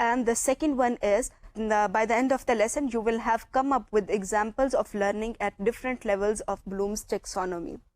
and the second one is by the end of the lesson you will have come up with examples of learning at different levels of Bloom's taxonomy।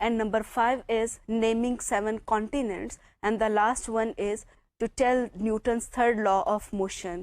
And number 5 is naming 7 continents, and the last one is to tell Newton's third law of motion।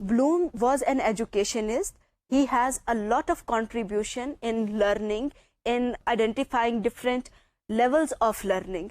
Bloom was an educationist. He has a lot of contribution in learning, in identifying different levels of learning.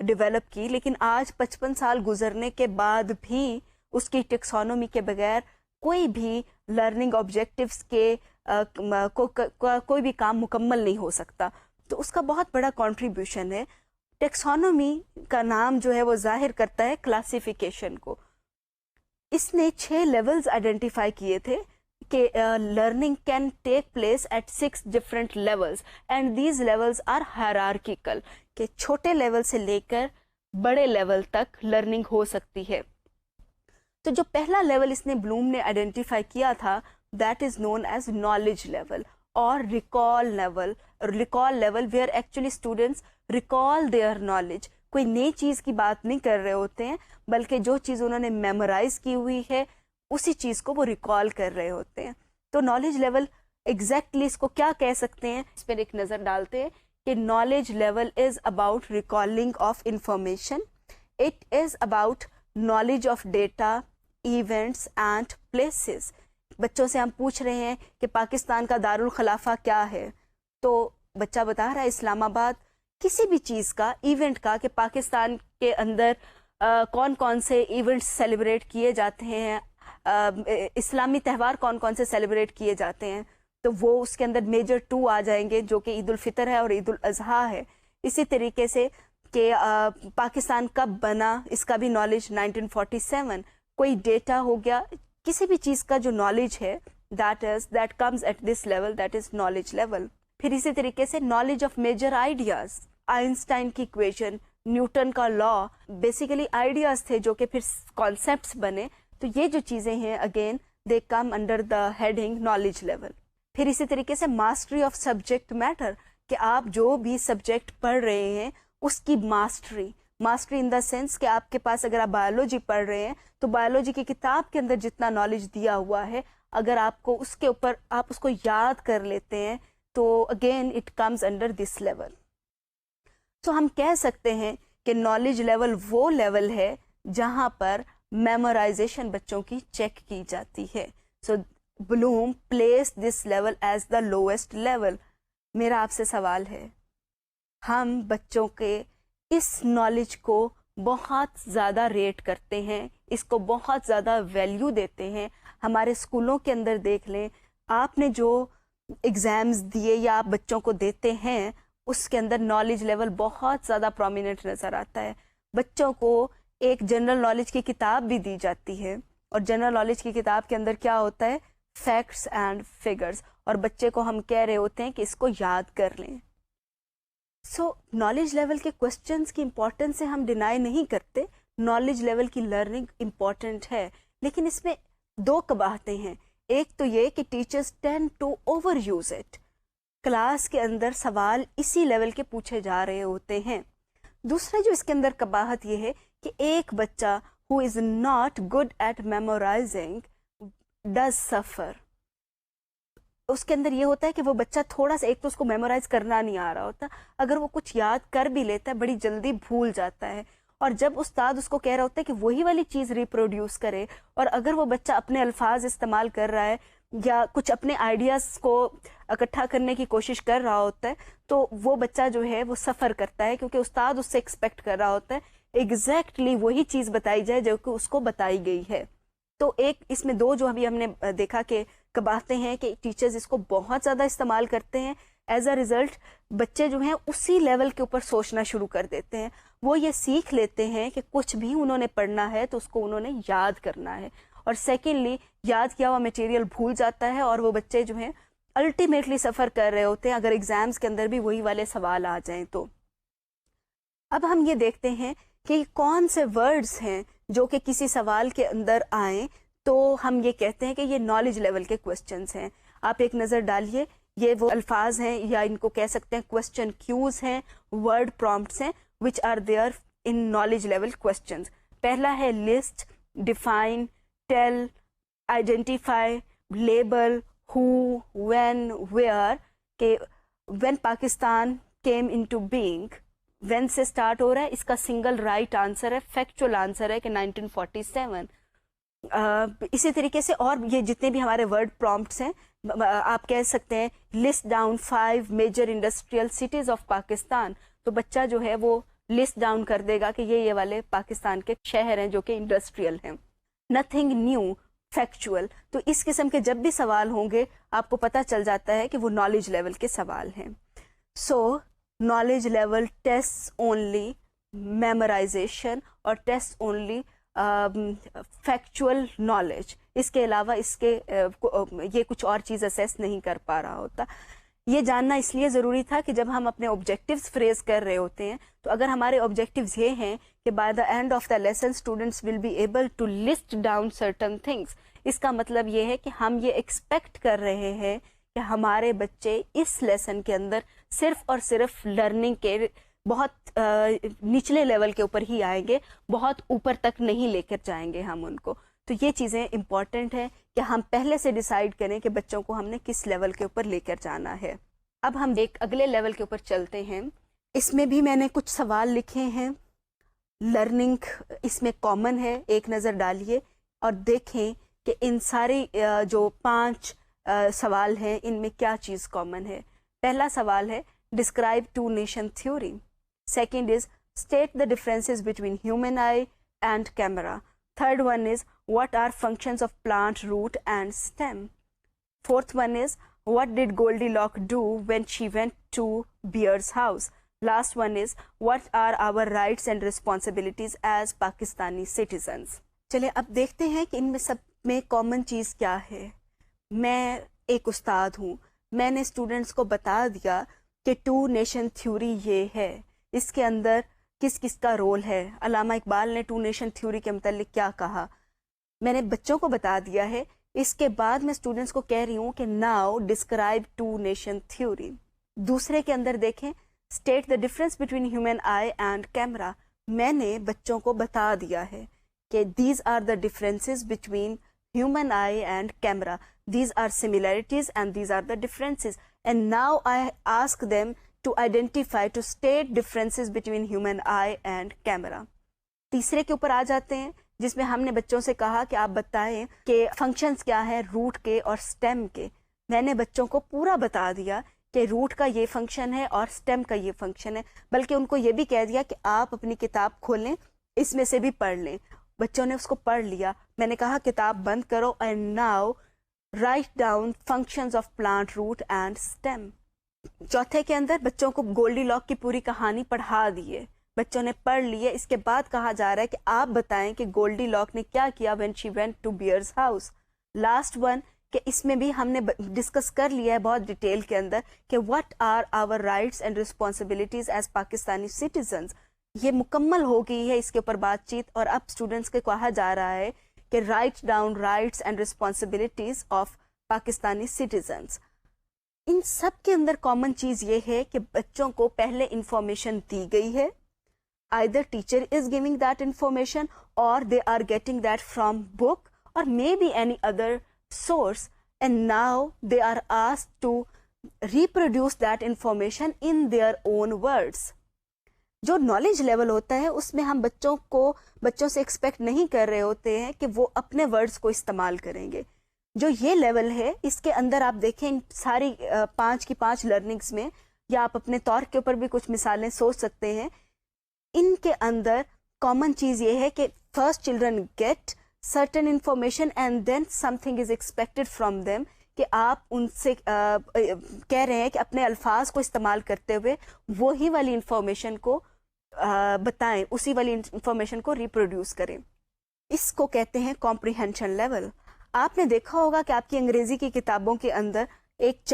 Develop کی, لیکن آج 55 سال گزرنے کے بعد بھی اس کی ٹیکسانومی کے بغیر کوئی بھی لرننگ آبجیکٹیوز کے کوئی بھی کام مکمل نہیں ہو سکتا. تو اس کا بہت بڑا کنٹریبیوشن ہے. ٹیکسانومی کا نام جو ہے وہ ظاہر کرتا ہے کلاسیفیکیشن کو. اس نے 6 لیولز آئیڈینٹیفائی کیے تھے کہ learning can take place at 6 different levels and these levels are hierarchical, کہ چھوٹے لیول سے لے کر بڑے لیول تک لرننگ ہو سکتی ہے. تو جو پہلا لیول اس نے بلوم نے آئیڈینٹیفائی کیا تھا that is known as knowledge level اور recall level. Recall level where actually students recall their knowledge, کوئی نئی چیز کی بات نہیں کر رہے ہوتے ہیں بلکہ جو چیز انہوں نے میمورائز کی ہوئی ہے اسی چیز کو وہ ریکال کر رہے ہوتے ہیں. تو نالج لیول ایگزیکٹلی اس کو کیا کہہ سکتے ہیں, اس پر ایک نظر ڈالتے ہیں کہ knowledge level is about recalling of information, it is about knowledge of data, events and places. بچوں سے ہم پوچھ رہے ہیں کہ پاکستان کا دارالخلافہ کیا ہے, تو بچہ بتا رہا ہے اسلام آباد. کسی بھی چیز کا, ایونٹ کا, کہ پاکستان کے اندر کون کون سے ایونٹس سیلیبریٹ کیے جاتے ہیں, اسلامی تہوار کون کون سے سیلیبریٹ کیے جاتے ہیں, تو وہ اس کے اندر میجر 2 آ جائیں گے جو کہ عید الفطر ہے اور عید الاضحیٰ ہے. اسی طریقے سے کہ پاکستان کب بنا, اس کا بھی نالج 1947. کوئی ڈیٹا ہو گیا, کسی بھی چیز کا جو نالج ہے that comes at this level, that is knowledge level. پھر اسی طریقے سے knowledge of major ideas, Einstein کی ایکویشن, نیوٹن کا لا, بیسیکلی آئیڈیاز تھے جو کہ پھر کانسیپٹس بنے. تو یہ جو چیزیں ہیں again they come under the heading knowledge level. پھر اسی طریقے سے ماسٹری آف سبجیکٹ میٹر, کہ آپ جو بھی سبجیکٹ پڑھ رہے ہیں اس کی ماسٹری ان دا سینس کہ آپ کے پاس اگر آپ بایولوجی پڑھ رہے ہیں تو بایولوجی کی کتاب کے اندر جتنا نالج دیا ہوا ہے اگر آپ کو اس کے اوپر آپ اس کو یاد کر لیتے ہیں تو again it comes under this level. تو ہم کہہ سکتے ہیں کہ نالج لیول وہ لیول ہے جہاں پر میمورائزیشن بچوں کی چیک کی جاتی ہے. So Bloom place this level as the lowest level. میرا آپ سے سوال ہے, ہم بچوں کے اس نالج کو بہت زیادہ ریٹ کرتے ہیں, اس کو بہت زیادہ ویلیو دیتے ہیں. ہمارے اسکولوں کے اندر دیکھ لیں, آپ نے جو ایگزامز دیے یا آپ بچوں کو دیتے ہیں اس کے اندر نالج لیول بہت زیادہ پرومیننٹ نظر آتا ہے. بچوں کو ایک جنرل نالج کی کتاب بھی دی جاتی ہے اور جنرل نالج کی کتاب کے اندر کیا ہوتا ہے, فیکٹس اینڈ فگرز, اور بچے کو ہم کہہ رہے ہوتے ہیں کہ اس کو یاد کر لیں. سو نالج لیول کے کوشچنس کی امپورٹنس سے ہم ڈینائی نہیں کرتے, نالج لیول کی لرننگ امپورٹنٹ ہے, لیکن اس میں 2 قباحتیں ہیں. ایک تو یہ کہ teachers tend to overuse it, class کے اندر سوال اسی لیول کے پوچھے جا رہے ہوتے ہیں. دوسرا جو اس کے اندر قباحت یہ ہے کہ ایک بچہ who is not good at memorizing does suffer. اس کے اندر یہ ہوتا ہے کہ وہ بچہ تھوڑا سا, ایک تو اس کو میمورائز کرنا نہیں آ رہا ہوتا, اگر وہ کچھ یاد کر بھی لیتا ہے بڑی جلدی بھول جاتا ہے, اور جب استاد اس کو کہہ رہا ہوتا ہے کہ وہی والی چیز ریپروڈیوس کرے, اور اگر وہ بچہ اپنے الفاظ استعمال کر رہا ہے یا کچھ اپنے آئیڈیاز کو اکٹھا کرنے کی کوشش کر رہا ہوتا ہے تو وہ بچہ جو ہے وہ سفر کرتا ہے, کیونکہ استاد اس سے ایکسپیکٹ کر رہا ہوتا ہے ایگزیکٹلی وہی چیز بتائی جائے جو کہ اس کو بتائی گئی ہے. تو ایک اس میں 2 جو ابھی ہم نے دیکھا کہ قباحتیں ہیں کہ ٹیچرز اس کو بہت زیادہ استعمال کرتے ہیں, ایز اے ریزلٹ بچے جو ہیں اسی لیول کے اوپر سوچنا شروع کر دیتے ہیں. وہ یہ سیکھ لیتے ہیں کہ کچھ بھی انہوں نے پڑھنا ہے تو اس کو انہوں نے یاد کرنا ہے, اور سیکنڈلی یاد کیا ہوا میٹیریل بھول جاتا ہے, اور وہ بچے جو ہیں الٹیمیٹلی سفر کر رہے ہوتے ہیں اگر ایگزامز کے اندر بھی وہی والے سوال آ جائیں تو. اب ہم یہ دیکھتے ہیں کہ کون سے ورڈز ہیں جو کہ کسی سوال کے اندر آئیں تو ہم یہ کہتے ہیں کہ یہ نالج لیول کے کوشچنس ہیں. آپ ایک نظر ڈالیے, یہ وہ الفاظ ہیں یا ان کو کہہ سکتے ہیں کوشچن کیوز ہیں, ورڈ پرومپٹس ہیں which are there in knowledge level questions. پہلا ہے list, define, tell, identify, label, who, when, where. کہ when Pakistan came into being, when سے اسٹارٹ ہو رہا ہے, اس کا سنگل رائٹ آنسر ہے, فیکچوئل آنسر ہے کہ 1947. اسی طریقے سے اور یہ جتنے بھی ہمارے ورڈ پرومپٹس ہیں آپ کہہ سکتے ہیں list down 5 major industrial cities of Pakistan. تو بچہ جو ہے وہ لسٹ ڈاؤن کر دے گا کہ یہ والے پاکستان کے شہر ہیں جو کہ انڈسٹریل ہیں. Nothing new factual. تو اس قسم کے جب بھی سوال ہوں گے آپ کو پتہ چل جاتا ہے کہ وہ نالج لیول کے سوال ہیں. So knowledge level test only memorization اور ٹیسٹ اونلی فیکچوئل نالج. اس کے علاوہ اس کے یہ کچھ اور چیز اسیس نہیں کر پا رہا ہوتا. یہ جاننا اس لیے ضروری تھا کہ جب ہم اپنے آبجیکٹیوز فریز کر رہے ہوتے ہیں تو اگر ہمارے آبجیکٹیوز یہ ہیں کہ by the end of the lesson students will be able to list down certain things, اس کا مطلب یہ ہے کہ ہم یہ ایکسپیکٹ کر رہے ہیں کہ ہمارے بچے اس لیسن کے اندر صرف اور صرف لرننگ کے بہت نچلے لیول کے اوپر ہی آئیں گے، بہت اوپر تک نہیں لے کر جائیں گے ہم ان کو. تو یہ چیزیں امپورٹنٹ ہیں کہ ہم پہلے سے ڈیسائیڈ کریں کہ بچوں کو ہم نے کس لیول کے اوپر لے کر جانا ہے. اب ہم ایک اگلے لیول کے اوپر چلتے ہیں. اس میں بھی میں نے کچھ سوال لکھے ہیں. لرننگ اس میں کامن ہے، ایک نظر ڈالیے اور دیکھیں کہ ان ساری جو 5 سوال ہیں ان میں کیا چیز کامن ہے. پہلا سوال ہے describe two nation theory. Second is state the differences between human eye and camera. Third one is what are functions of plant root and stem. Fourth one is what did Goldilocks do when she went to Bear's house. Last one is what are our rights and responsibilities as Pakistani citizens. چلے اب دیکھتے ہیں کہ ان میں سب میں common چیز کیا ہے. میں ایک استاد ہوں، میں نے اسٹوڈنٹس کو بتا دیا کہ 2 نیشن تھیوری یہ ہے، اس کے اندر کس کس کا رول ہے. علامہ اقبال نے 2 نیشن تھیوری کے متعلق کیا کہا میں نے بچوں کو بتا دیا ہے. اس کے بعد میں اسٹوڈنٹس کو کہہ رہی ہوں کہ ناؤ ڈسکرائب 2 نیشن تھیوری. دوسرے کے اندر دیکھیں state the difference between human eye and camera. میں نے بچوں کو بتا دیا ہے کہ these are the differences between human eye and camera. These are similarities and these are the differences. And now I ask them to identify, to state differences between human eye and camera. تیسرے کے اوپر آ جاتے ہیں جس میں ہم نے بچوں سے کہا کہ آپ بتائیں کہ فنکشنز کیا ہیں روٹ کے اور سٹیم کے. میں نے بچوں کو پورا بتا دیا کہ روٹ کا یہ فنکشن ہے اور سٹیم کا یہ فنکشن ہے، بلکہ ان کو یہ بھی کہہ دیا کہ آپ اپنی کتاب کھولیں، اس میں سے بھی پڑھ لیں. بچوں نے اس کو پڑھ لیا. میں نے کہا کتاب بند کرو and now write down functions of plant root and stem. چوتھے کے اندر بچوں کو گولڈی لاک کی پوری کہانی پڑھا دیے، بچوں نے پڑھ لیے. اس کے بعد کہا جا رہا ہے کہ آپ بتائیں کہ گولڈی لاک نے کیا کیا when she went to Bear's house. Last one کہ اس میں بھی ہم نے ڈسکس کر لیا ہے بہت ڈیٹیل کے اندر کہ what are our rights and responsibilities as Pakistani citizens. یہ مکمل ہو گئی ہے اس کے اوپر بات چیت. اور اب اسٹوڈنٹس کے کہا جا رہا ہے کہ write down rights and responsibilities of Pakistani citizens. ان سب کے اندر کامن چیز یہ ہے کہ بچوں کو پہلے انفارمیشن دی گئی ہے. either teacher is giving that information or they are getting that from book or maybe any other source, and now they are asked to reproduce that information in their own words. جو knowledge level ہوتا ہے اس میں ہم بچوں سے expect نہیں کر رہے ہوتے ہیں کہ وہ اپنے ورڈز کو استعمال کریں گے. جو یہ لیول ہے اس کے اندر آپ دیکھیں ساری 5 کی 5 لرننگز میں، یا آپ اپنے طور کے اوپر بھی کچھ مثالیں سوچ سکتے ہیں. ان کے اندر کامن چیز یہ ہے کہ first children get certain information and then something is expected from them, کہ آپ ان سے کہہ رہے ہیں کہ اپنے الفاظ کو استعمال کرتے ہوئے وہی والی انفارمیشن کو بتائیں، اسی والی انفارمیشن کو ریپروڈیوس کریں. اس کو کہتے ہیں کمپریہنشن لیول. آپ نے دیکھا ہوگا کہ آپ کی انگریزی کی کتابوں کے اندر ایک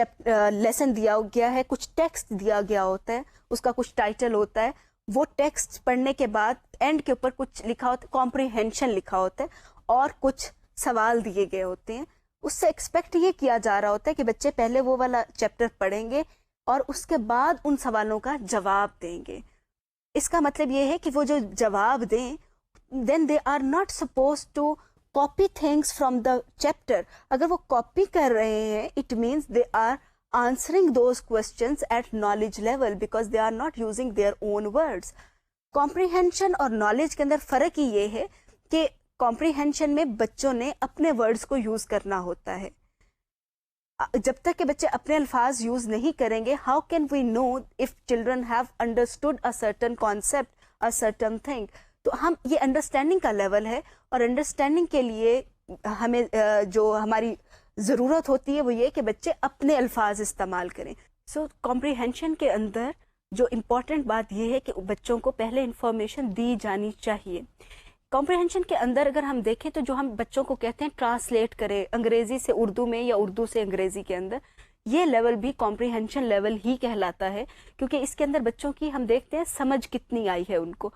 لیسن دیا گیا ہے، کچھ ٹیکسٹ دیا گیا ہوتا ہے، اس کا کچھ ٹائٹل ہوتا ہے. وہ ٹیکسٹ پڑھنے کے بعد اینڈ کے اوپر کچھ لکھا ہوتا ہے، کمپریہنشن لکھا ہوتا ہے، اور کچھ سوال دیے گئے ہوتے ہیں. اس سے ایکسپیکٹ یہ کیا جا رہا ہوتا ہے کہ بچے پہلے وہ والا چیپٹر پڑھیں گے اور اس کے بعد ان سوالوں کا جواب دیں گے. اس کا مطلب یہ ہے کہ وہ جو جواب دیں then they are not suppose to copy things from the chapter. اگر وہ کاپی کر رہے ہیں it means they are answering those questions at knowledge level because they are not using their own words. comprehension اور knowledge کے اندر فرق ہی یہ ہے کہ comprehension میں بچوں نے اپنے words کو یوز کرنا ہوتا ہے. جب تک کہ بچے اپنے الفاظ یوز نہیں کریں گے how can we know if children have understood a certain concept a certain thing. تو ہم یہ انڈرسٹینڈنگ کا لیول ہے, اور انڈرسٹینڈنگ کے لیے ہمیں جو ہماری ضرورت ہوتی ہے وہ یہ کہ بچے اپنے الفاظ استعمال کریں. سو کمپریہنشن کے اندر جو امپورٹنٹ بات یہ ہے کہ بچوں کو پہلے انفارمیشن دی جانی چاہیے. کمپریہنشن کے اندر اگر ہم دیکھیں تو جو ہم بچوں کو کہتے ہیں ٹرانسلیٹ کریں انگریزی سے اردو میں یا اردو سے انگریزی کے اندر, یہ لیول بھی کمپریہنشن لیول ہی کہلاتا ہے, کیونکہ اس کے اندر بچوں کی ہم دیکھتے ہیں سمجھ کتنی آئی ہے ان کو.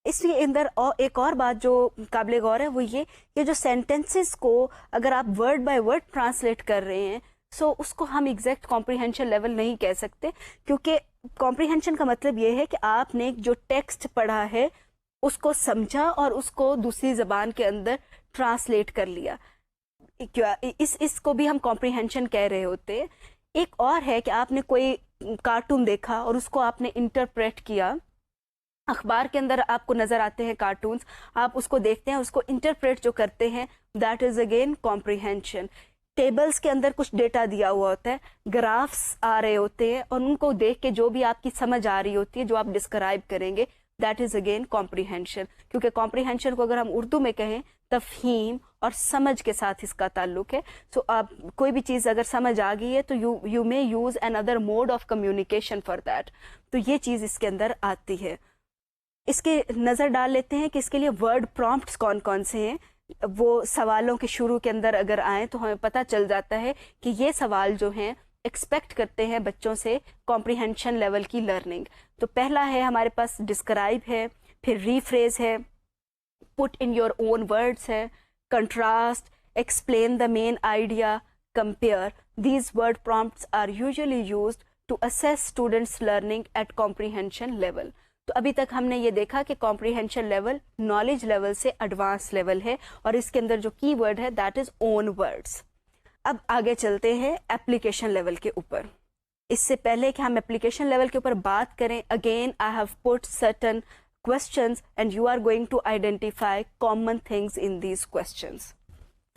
اس لیے اندر ایک اور بات جو قابل غور ہے وہ یہ کہ جو سینٹینسز کو اگر آپ ورڈ بائی ورڈ ٹرانسلیٹ کر رہے ہیں سو اس کو ہم ایگزیکٹ کمپریہنشن لیول نہیں کہہ سکتے, کیونکہ کمپریہنشن کا مطلب یہ ہے کہ آپ نے جو ٹیکسٹ پڑھا ہے اس کو سمجھا اور اس کو دوسری زبان کے اندر ٹرانسلیٹ کر لیا. اس کو بھی ہم کمپریہنشن کہہ رہے ہوتے ہیں. ایک اور ہے کہ آپ نے کوئی کارٹون دیکھا اور اس کو آپ نے انٹرپریٹ کیا. اخبار کے اندر آپ کو نظر آتے ہیں کارٹونز, آپ اس کو دیکھتے ہیں, اس کو انٹرپریٹ جو کرتے ہیں, that is again comprehension. Tables کے اندر کچھ ڈیٹا دیا ہوا ہوتا ہے, گرافس آ رہے ہوتے ہیں, اور ان کو دیکھ کے جو بھی آپ کی سمجھ آ رہی ہوتی ہے جو آپ ڈسکرائب کریں گے, دیٹ از اگین کمپریہنشن. کیونکہ کمپریہنشن کو اگر ہم اردو میں کہیں تفہیم اور سمجھ کے ساتھ اس کا تعلق ہے. سو آپ کوئی بھی چیز اگر سمجھ آ گئی ہے تو you may use another mode of communication for that. تو یہ چیز اس کے اندر آتی ہے. اس کے نظر ڈال لیتے ہیں کہ اس کے لیے ورڈ پرومپٹس کون کون سے ہیں. وہ سوالوں کے شروع کے اندر اگر آئیں تو ہمیں پتہ چل جاتا ہے کہ یہ سوال جو ہیں ایکسپیکٹ کرتے ہیں بچوں سے کمپریہنشن لیول کی لرننگ. تو پہلا ہے ہمارے پاس ڈسکرائب ہے, پھر ریفریز ہے, put in your own words ہے, contrast, explain the main idea, compare. These word prompts are usually used to assess students learning at comprehension level. تو ابھی تک ہم نے یہ دیکھا کہ کمپریہنشن لیول نالج لیول سے ایڈوانس لیول ہے, اور اس کے اندر جو کی ورڈ ہے دیٹ از اون ورڈس. اب آگے چلتے ہیں اپلیکیشن لیول کے اوپر. اس سے پہلے کہ ہم اپلیکیشن لیول کے اوپر بات کریں, again I have put certain questions and you are going to identify common things in these questions.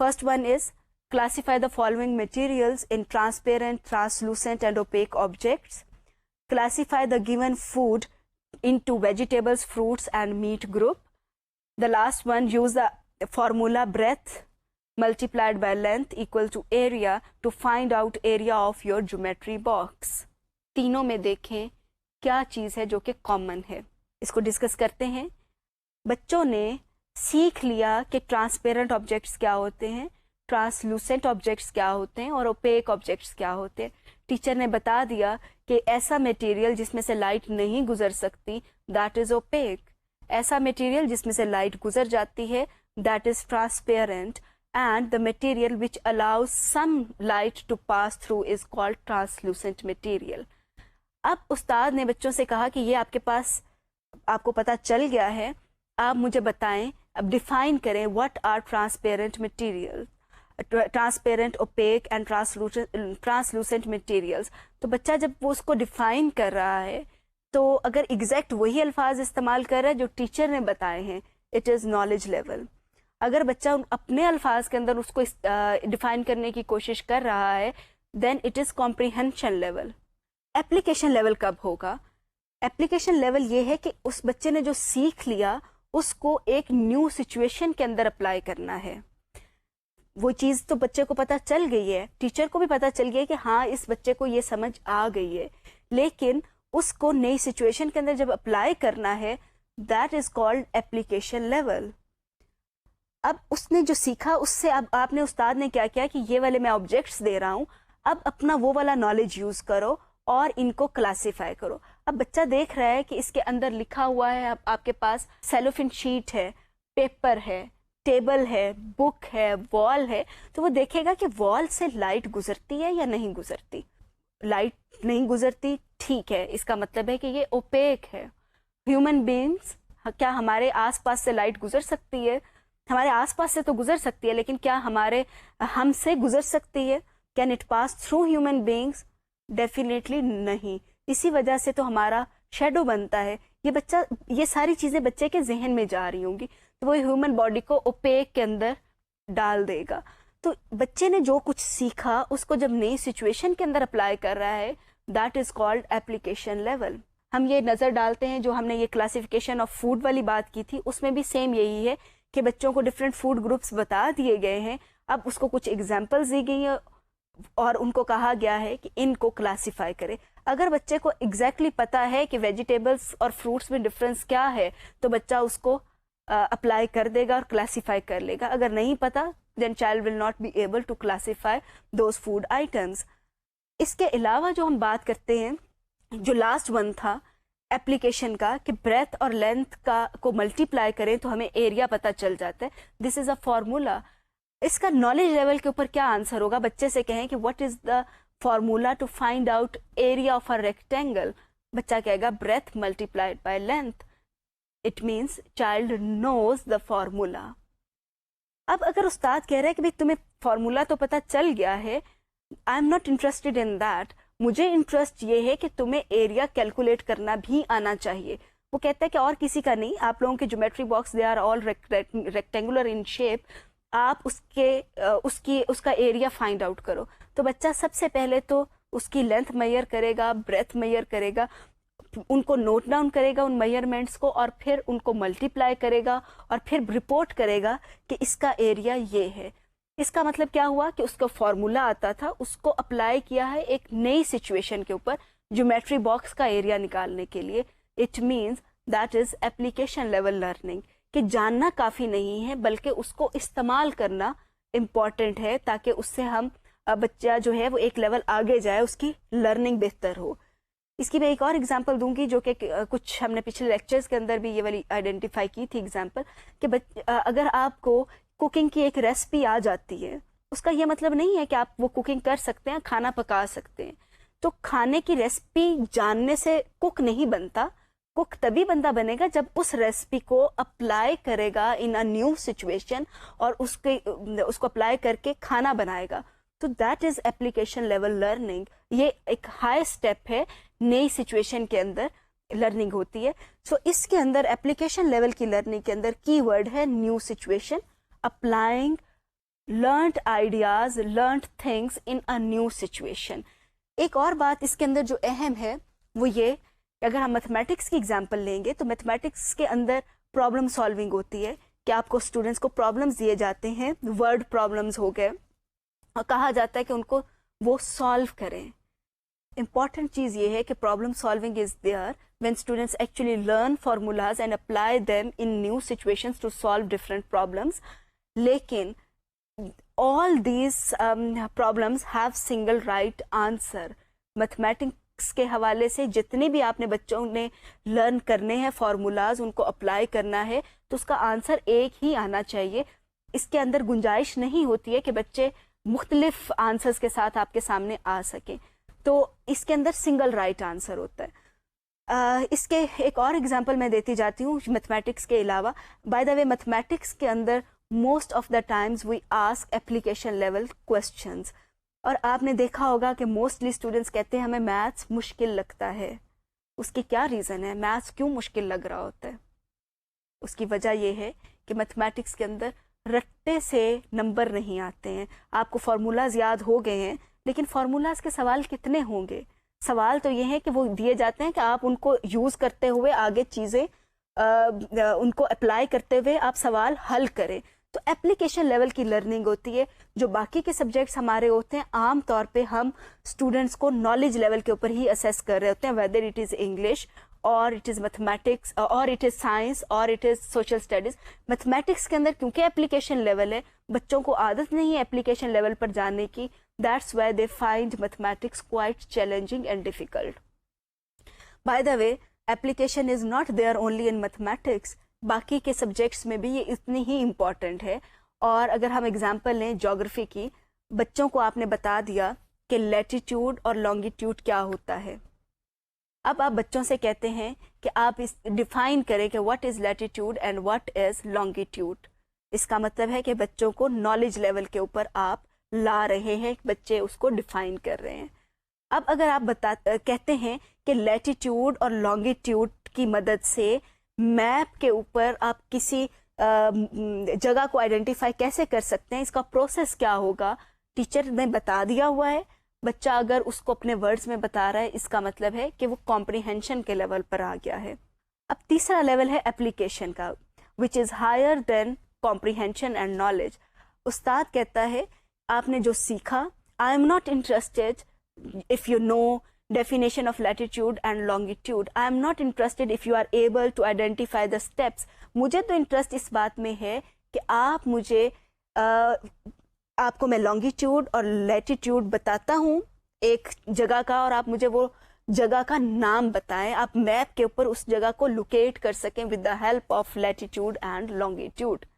First one is classify the following materials in transparent, translucent and opaque objects. Classify the given food into vegetables, fruits and meat group. The last one, use the formula breadth multiplied by length equal to area to find out area of your geometry box. تینوں میں دیکھیں کیا چیز ہے جو کہ common ہے. اس کو ڈسکس کرتے ہیں. بچوں نے سیکھ لیا کہ ٹرانسپیرنٹ آبجیکٹس کیا ہوتے ہیں, ٹرانسلوسنٹ آبجیکٹس کیا ہوتے ہیں, اور اوپیک آبجیکٹس کیا ہوتے ہیں. ٹیچر نے بتا دیا کہ ایسا میٹیریل جس میں سے لائٹ نہیں گزر سکتی دیٹ از اوپیک, ایسا میٹیریل جس میں سے لائٹ گزر جاتی ہے that is transparent, and the material which allows some light to pass through is called translucent material. اب استاد نے بچوں سے کہا کہ یہ آپ کے پاس آپ کو پتہ چل گیا ہے, آپ مجھے بتائیں, اب ڈیفائن کریں what are transparent materials, transparent, opaque and translucent materials. تو بچہ جب وہ اس کو ڈیفائن کر رہا ہے تو اگر ایگزیکٹ وہی الفاظ استعمال کر رہا ہے جو ٹیچر نے بتائے ہیں, اٹ از نالج لیول. اگر بچہ اپنے الفاظ کے اندر اس کو ڈیفائن کرنے کی کوشش کر رہا ہے then it is comprehension level. Application level کب ہوگا؟ اپلیکیشن لیول یہ ہے کہ اس بچے نے جو سیکھ لیا اس کو ایک نیو سچویشن کے اندر اپلائی کرنا ہے. وہ چیز تو بچے کو پتہ چل گئی ہے, ٹیچر کو بھی پتہ چل گیا کہ ہاں اس بچے کو یہ سمجھ آ گئی ہے, لیکن اس کو نئی سچویشن کے اندر جب اپلائی کرنا ہے that is called application level. اب اس نے جو سیکھا اس سے اب آپ نے استاد نے کیا کیا کہ یہ والے میں آبجیکٹس دے رہا ہوں, اب اپنا وہ والا نالج یوز کرو اور ان کو کلاسیفائی کرو. اب بچہ دیکھ رہا ہے کہ اس کے اندر لکھا ہوا ہے, آپ کے پاس سیلوفن شیٹ ہے, پیپر ہے, ٹیبل ہے, بک ہے, وال ہے, تو وہ دیکھے گا کہ وال سے لائٹ گزرتی ہے یا نہیں گزرتی. لائٹ نہیں گزرتی, ٹھیک ہے, اس کا مطلب ہے کہ یہ اوپیک ہے. ہیومن بینگس, کیا ہمارے آس پاس سے لائٹ گزر سکتی ہے؟ ہمارے آس پاس سے تو گزر سکتی ہے, لیکن کیا ہم سے گزر سکتی ہے؟ Can it pass through human beings? Definitely نہیں. اسی وجہ سے تو ہمارا شیڈو بنتا ہے. یہ بچہ, یہ ساری چیزیں بچے کے ذہن میں جا رہی ہوں گی تو وہ ہیومن باڈی کو اوپیک کے اندر ڈال دے گا. تو بچے نے جو کچھ سیکھا اس کو جب نئی سچویشن کے اندر اپلائی کر رہا ہے that is called application level. ہم یہ نظر ڈالتے ہیں جو ہم نے یہ کلاسیفیکیشن آف فوڈ والی بات کی تھی اس میں بھی سیم یہی ہے کہ بچوں کو ڈفرینٹ فوڈ گروپس بتا دیے گئے ہیں. اب اس کو کچھ ایگزامپلز دی گئی ہیں اور ان کو کہا گیا ہے کہ ان کو کلاسیفائی کرے. اگر بچے کو ایگزیکٹلی پتا ہے کہ ویجیٹیبلس اور فروٹس میں ڈفرینس کیا ہے تو بچہ اس کو اپلائی کر دے گا اور کلاسیفائی کر لے گا. اگر نہیں پتا then child will not be able to classify those food items. اس کے علاوہ جو ہم بات کرتے ہیں جو لاسٹ ون تھا اپلیکیشن کا کہ بریتھ اور لینتھ کا کو ملٹیپلائی کریں تو ہمیں ایریا پتہ چل جاتا ہے. دس از اے فارمولا. اس کا نالج لیول کے اوپر کیا آنسر ہوگا؟ بچے سے کہیں کہ what is the formula to find out area of a rectangle. بچہ کہے گا breadth multiplied by length. It means child knows the formula. اب اگر استاد کہہ رہا ہے کہ بھائی تمہیں فارمولا تو پتہ چل گیا ہے, آئی am not interested in that, مجھے انٹرسٹ یہ ہے کہ تمہیں ایریا کیلکولیٹ کرنا بھی آنا چاہیے. وہ کہتا ہے کہ اور کسی کا نہیں, آپ لوگوں کے geometry box they are all rectangular in shape, آپ اس کا ایریا فائنڈ آؤٹ کرو. تو بچہ سب سے پہلے تو اس کی لینتھ میئر کرے گا, بریتھ میئر کرے گا, ان کو نوٹ ڈاؤن کرے گا ان میئرمنٹس کو, اور پھر ان کو ملٹیپلائی کرے گا اور پھر رپورٹ کرے گا کہ اس کا ایریا یہ ہے. اس کا مطلب کیا ہوا کہ اس کو فارمولا آتا تھا, اس کو اپلائی کیا ہے ایک نئی سچویشن کے اوپر جیومیٹری باکس کا ایریا نکالنے کے لیے. It means that is application level learning, کہ جاننا کافی نہیں ہے بلکہ اس کو استعمال کرنا امپورٹنٹ ہے تاکہ اس سے ہم بچہ جو ہے وہ ایک لیول آگے جائے, اس کی لرننگ بہتر ہو. اس کی میں ایک اور ایگزامپل دوں گی جو کہ کچھ ہم نے پچھلے لیکچرز کے اندر بھی یہ والی آئیڈینٹیفائی کی تھی ایگزامپل, کہ اگر آپ کو کوکنگ کی ایک ریسپی آ جاتی ہے, اس کا یہ مطلب نہیں ہے کہ آپ وہ کوکنگ کر سکتے ہیں, کھانا پکا سکتے ہیں. تو کھانے کی ریسپی جاننے سے کک نہیں بنتا. کک تبھی بندہ بنے گا جب اس ریسپی کو اپلائی کرے گا ان اے نیو سچویشن اور اس کو اپلائی کر کے کھانا بنائے گا. تو that is application level learning. یہ ایک ہائی اسٹیپ ہے, نئی سچویشن کے اندر لرننگ ہوتی ہے. سو اس کے اندر اپلیکیشن لیول کی لرننگ کے اندر کی ورڈ ہے new situation, applying learned ideas, learned things in a new situation. ایک اور بات اس کے اندر جو اہم ہے وہ یہ کہ اگر ہم میتھمیٹکس کی ایگزامپل لیں گے تو میتھمیٹکس کے اندر پرابلم سالونگ ہوتی ہے کہ آپ کو اسٹوڈنٹس کو پرابلمس دیے جاتے ہیں, ورڈ پرابلمس ہو گئے, اور کہا جاتا ہے کہ ان کو وہ سالو کریں. امپورٹنٹ چیز یہ ہے کہ problem solving is there when students actually learn formulas and apply them in new situations to solve different problems. لیکن all these problems have single right answer. Mathematics کے حوالے سے جتنے بھی آپ نے بچوں نے لرن کرنے ہیں فارمولاز, ان کو اپلائی کرنا ہے تو اس کا آنسر ایک ہی آنا چاہیے. اس کے اندر گنجائش نہیں ہوتی ہے کہ بچے مختلف آنسرز کے ساتھ آپ کے سامنے آ سکیں. تو اس کے اندر سنگل رائٹ آنسر ہوتا ہے. اس کے ایک اور ایگزامپل میں دیتی جاتی ہوں میتھمیٹکس کے علاوہ. بائی دا وے میتھمیٹکس کے اندر most of the times we ask application level questions, اور آپ نے دیکھا ہوگا کہ موسٹلی اسٹوڈنٹس کہتے ہیں ہمیں میتھس مشکل لگتا ہے. اس کی کیا ریزن ہے؟ میتھس کیوں مشکل لگ رہا ہوتا ہے؟ اس کی وجہ یہ ہے کہ میتھمیٹکس کے اندر رٹے سے نمبر نہیں آتے ہیں. آپ کو فارمولاز یاد ہو گئے ہیں لیکن فارمولاز کے سوال کتنے ہوں گے؟ سوال تو یہ ہے کہ وہ دیے جاتے ہیں کہ آپ ان کو یوز کرتے ہوئے آگے چیزیں ان کو اپلائی کرتے ہوئے آپ سوال حل کریں. تو اپلیکیشن لیول کی لرننگ ہوتی ہے. جو باقی کے سبجیکٹس ہمارے ہوتے ہیں عام طور پہ ہم اسٹوڈنٹس کو نالج لیول کے اوپر ہی اسیس کر رہے ہوتے ہیں, ویدر اٹ از انگلش اور اٹ از میتھمیٹکس اور اٹ از سائنس اور it is social studies. Mathematics کے اندر کیونکہ اپلیکیشن لیول ہے, بچوں کو عادت نہیں ہے اپلیکیشن لیول پر جانے کی. That's why they find mathematics quite challenging and difficult. By the way, application is not there only in mathematics. باقی کے سبجیکٹس میں بھی یہ اتنی ہی امپورٹنٹ ہے. اور اگر ہم اگزامپل لیں جیوگرافی کی, بچوں کو آپ نے بتا دیا کہ لیٹیٹیوڈ اور لانگیٹیوڈ کیا ہوتا ہے. اب آپ بچوں سے کہتے ہیں کہ آپ اس ڈیفائن کریں کہ what is latitude and what is longitude. اس کا مطلب ہے کہ بچوں کو نالج لیول کے اوپر آپ لا رہے ہیں, بچے اس کو ڈیفائن کر رہے ہیں. اب اگر آپ کہتے ہیں کہ لیٹیٹیوڈ اور لانگیٹیوڈ کی مدد سے میپ کے اوپر آپ کسی جگہ کو آئیڈینٹیفائی کیسے کر سکتے ہیں, اس کا پروسیس کیا ہوگا, ٹیچر نے بتا دیا ہوا ہے, بچہ اگر اس کو اپنے ورڈز میں بتا رہا ہے اس کا مطلب ہے کہ وہ کمپریہنشن کے لیول پر آ گیا ہے. اب تیسرا لیول ہے اپلیکیشن کا which is higher than comprehension and knowledge. استاد کہتا ہے آپ نے جو سیکھا I am not interested if you know definition of latitude and longitude. I am not interested if you are able to identify the steps. مجھے تو interest اس بات میں ہے کہ آپ مجھے آپ کو میں لانگیٹیوڈ اور لیٹیٹیوڈ بتاتا ہوں ایک جگہ کا اور آپ مجھے وہ جگہ کا نام بتائیں, آپ میپ کے اوپر اس جگہ کو لوکیٹ کر سکیں with the help of latitude and longitude.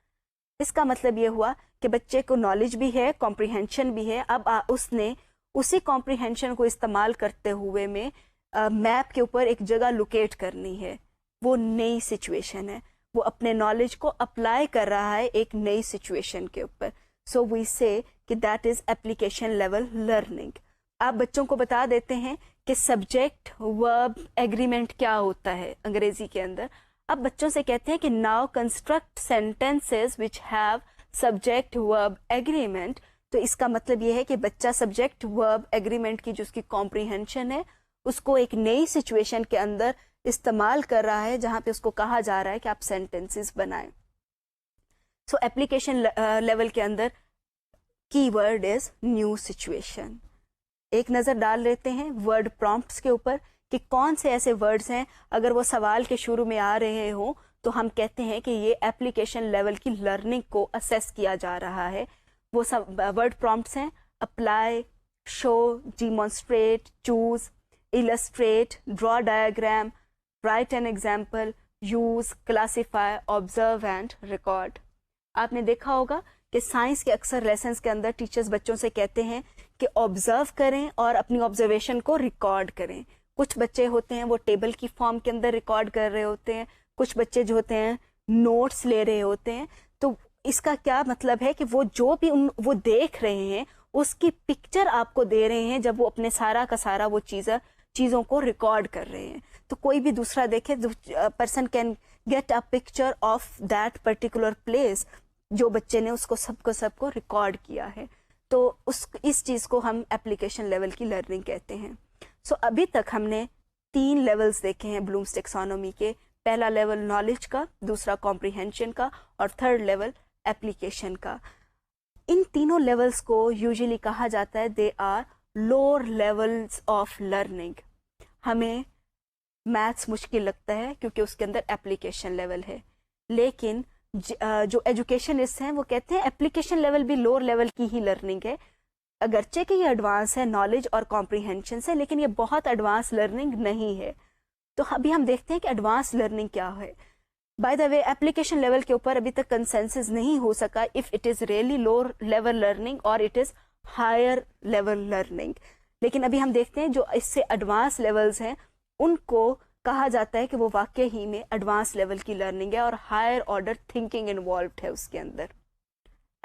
اس کا مطلب یہ ہوا کہ بچے کو نالج بھی ہے, کمپریہنشن بھی ہے. اب اس نے اسی کمپریہنشن کو استعمال کرتے ہوئے میں میپ کے اوپر ایک جگہ لوکیٹ کرنی ہے. وہ نئی سچویشن ہے, وہ اپنے نالج کو اپلائی کر رہا ہے ایک نئی سچویشن کے اوپر. سو وی سے کہ that is application level learning. آپ بچوں کو بتا دیتے ہیں کہ سبجیکٹ ورب ایگریمنٹ کیا ہوتا ہے انگریزی کے اندر. اب بچوں سے کہتے ہیں کہ now construct sentences which have subject ورب ایگریمنٹ. تو اس کا مطلب یہ ہے کہ بچہ سبجیکٹ ورب ایگریمنٹ کی جو اس کی کمپریہنشن ہے اس کو ایک نئی سچویشن کے اندر استعمال کر رہا ہے جہاں پہ اس کو کہا جا رہا ہے کہ آپ سینٹینسز بنائیں. سو ایپلیکیشن لیول کے اندر کی ورڈ از نیو سچویشن. ایک نظر ڈال لیتے ہیں ورڈ پرومپٹس کے اوپر کہ کون سے ایسے ورڈز ہیں اگر وہ سوال کے شروع میں آ رہے ہوں تو ہم کہتے ہیں کہ یہ ایپلیکیشن لیول کی لرننگ کو اسیس کیا جا رہا ہے. وہ سب ورڈ پرومپٹس ہیں apply, show, demonstrate, choose, illustrate, draw diagram, write an example, use, classify, observe and record. آپ نے دیکھا ہوگا کہ سائنس کے اکثر لیسنس کے اندر ٹیچرز بچوں سے کہتے ہیں کہ آبزرو کریں اور اپنی آبزرویشن کو ریکارڈ کریں. کچھ بچے ہوتے ہیں وہ ٹیبل کی فارم کے اندر ریکارڈ کر رہے ہوتے ہیں, کچھ بچے جو ہوتے ہیں نوٹس لے رہے ہوتے ہیں. تو اس کا کیا مطلب ہے کہ وہ جو بھی وہ دیکھ رہے ہیں اس کی پکچر آپ کو دے رہے ہیں جب وہ اپنے سارا کا سارا وہ چیزوں کو ریکارڈ کر رہے ہیں. تو کوئی بھی دوسرا دیکھے person can get a picture of that particular place جو بچے نے اس کو سب کو ریکارڈ کیا ہے. تو اس چیز کو ہم اپلیکیشن لیول کی لرننگ کہتے ہیں. سو ابھی تک ہم نے 3 لیولز دیکھے ہیں بلومز ٹیکسانومی کے. پہلا لیول نالج کا, دوسرا کمپریہنشن کا اور تھرڈ لیول اپلیکیشن کا. ان تینوں لیولز کو یوزلی کہا جاتا ہے they are lower levels of learning. ہمیں میتھس مشکل لگتا ہے کیونکہ اس کے اندر اپلیکیشن لیول ہے, لیکن جو ایجوکیشنسٹ ہیں وہ کہتے ہیں اپلیکیشن لیول بھی لوور لیول کی ہی لرننگ ہے. اگرچہ کہ یہ ایڈوانس ہے نالج اور کمپریہنشن سے, لیکن یہ بہت ایڈوانس لرننگ نہیں ہے. تو ابھی ہم دیکھتے ہیں کہ ایڈوانس لرننگ کیا ہے. By the way application level کے اوپر ابھی تک کنسنسس نہیں ہو سکا if it is really lower level learning اور it is higher level learning. لیکن ابھی ہم دیکھتے ہیں جو اس سے ایڈوانس لیولز ہیں ان کو کہا جاتا ہے کہ وہ واقعی ہی میں ایڈوانس لیول کی لرننگ ہے اور ہائر آرڈر تھنکنگ انوالوڈ ہے اس کے اندر.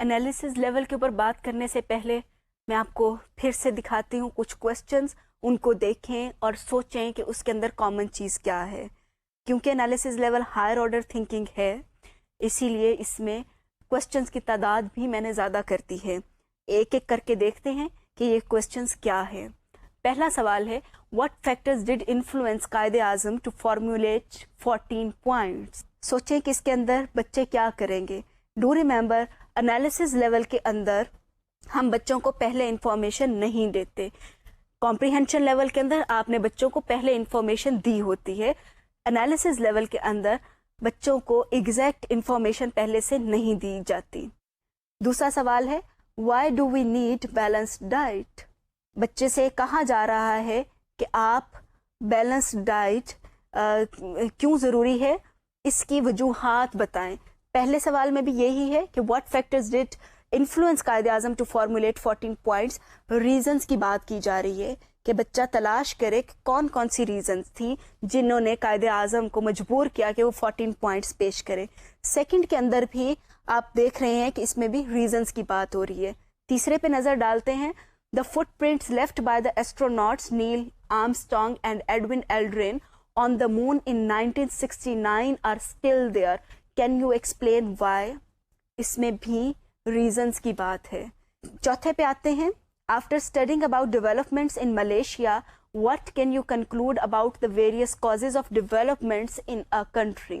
انالیسز لیول کے اوپر بات کرنے سے پہلے میں آپ کو پھر سے دکھاتی ہوں کچھ کوسچنز, ان کو دیکھیں اور سوچیں کہ اس کے اندر کامن چیز کیا ہے. کیونکہ analysis level higher order thinking ہے اسی لیے اس میں کوسچنز کی تعداد بھی میں نے زیادہ کر دی ہے. ایک ایک کر کے دیکھتے ہیں کہ یہ کوسچنز کیا ہے. پہلا سوال ہے what factors did influence Quaid Azam to formulate 14 points. سوچیں کہ اس کے اندر بچے کیا کریں گے. ڈو ریمبر انالیسز لیول کے اندر ہم بچوں کو پہلے انفارمیشن نہیں دیتے. کمپریہنشن لیول کے اندر آپ نے بچوں کو پہلے انفارمیشن دی ہوتی ہے. انالیسز لیول کے اندر بچوں کو ایگزیکٹ انفارمیشن پہلے سے نہیں دی جاتی. دوسرا سوال ہے why do we need balanced diet. بچے سے کہا جا رہا ہے کہ آپ بیلنسڈ ڈائٹ کیوں ضروری ہے, اس کی وجوہات بتائیں. پہلے سوال میں بھی یہی ہے کہ what factors ڈڈ influence Quaid Azam to formulate 14 points. Reasons کی بات کی جا رہی ہے کہ بچہ تلاش کرے کہ کون کون سی ریزنس تھیں جنہوں نے قائد اعظم کو مجبور کیا کہ وہ 14 پوائنٹس پیش کرے. سیکنڈ کے اندر بھی آپ دیکھ رہے ہیں کہ اس میں بھی ریزنس کی بات ہو رہی ہے. تیسرے پہ نظر ڈالتے ہیں the footprints left by the astronauts Neil Armstrong and Edwin Aldrin on the moon in 1969 are still there. Can you explain why? اس میں بھی reasons کی بات ہے. چوتھے پہ آتے ہیں After studying about developments in Malaysia, what can you conclude about the various causes of developments in a country?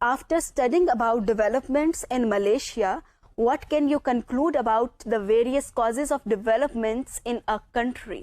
After studying about developments in Malaysia, what can you conclude about the various causes of developments in a country?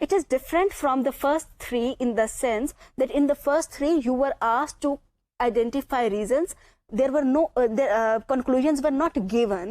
It is different from the first 3 in the sense that in the first 3 you were asked to identify reasons. There were no conclusions were not given.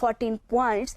14 points,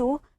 2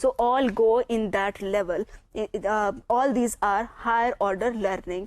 so all go in that level. All these are higher order learning.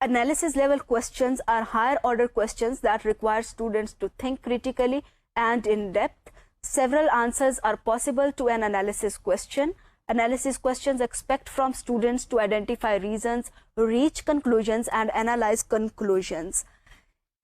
Analysis level questions are higher order questions that require students to think critically and in depth. Several answers are possible to an analysis question. Analysis questions expect from students to identify reasons, reach conclusions and analyze conclusions.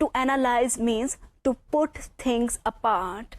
to analyze means to put things apart.